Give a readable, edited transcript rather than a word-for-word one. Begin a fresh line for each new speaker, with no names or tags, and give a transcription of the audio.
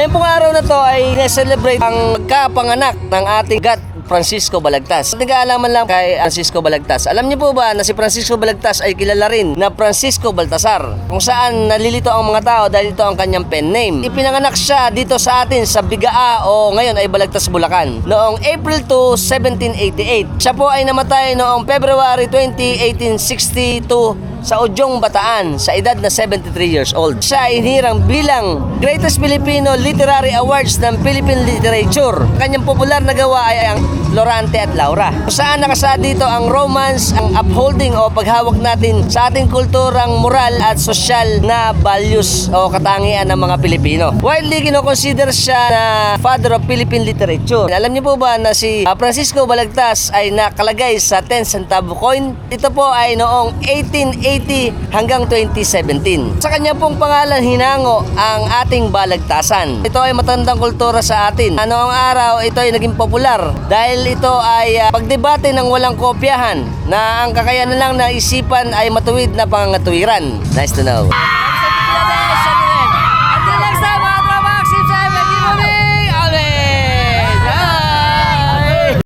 Ngayong pong araw na to ay na-celebrate ang pagkapanganak ng ating God Francisco Balagtas. Nag-aalaman lang kay Francisco Balagtas. Alam niyo po ba na si Francisco Balagtas ay kilala rin na Francisco Baltasar, kung saan nalilito ang mga tao dahil ito ang kanyang pen name. Ipinanganak siya dito sa atin sa Bigaa o ngayon ay Balagtas, Bulacan noong April 2, 1788. Siya po ay namatay noong February 20, 1862 sa Ujong, Bataan sa edad na 73 years old. Siya ay hinirang bilang Greatest Filipino Literary Awards ng Philippine Literature. Kanyang popular na gawa ay ang Lorante at Laura, kung saan nakasaad dito ang romance, ang upholding o paghawak natin sa ating kulturang moral at sosyal na values o katangian ng mga Pilipino. Widely kinoconsider siya na father of Philippine literature. Alam niyo po ba na si Francisco Balagtas ay nakalagay sa 10 centavo coin? Ito po ay noong 1880 hanggang 2017. Sa kanya pong pangalan hinango ang ating balagtasan. Ito ay matandang kultura sa atin. Noong araw ito ay naging popular dahil ito ay pagdebate ng walang kopyahan na ang kakayanan lang na isipan ay matuwid na pangangatuwiran. Nice to know.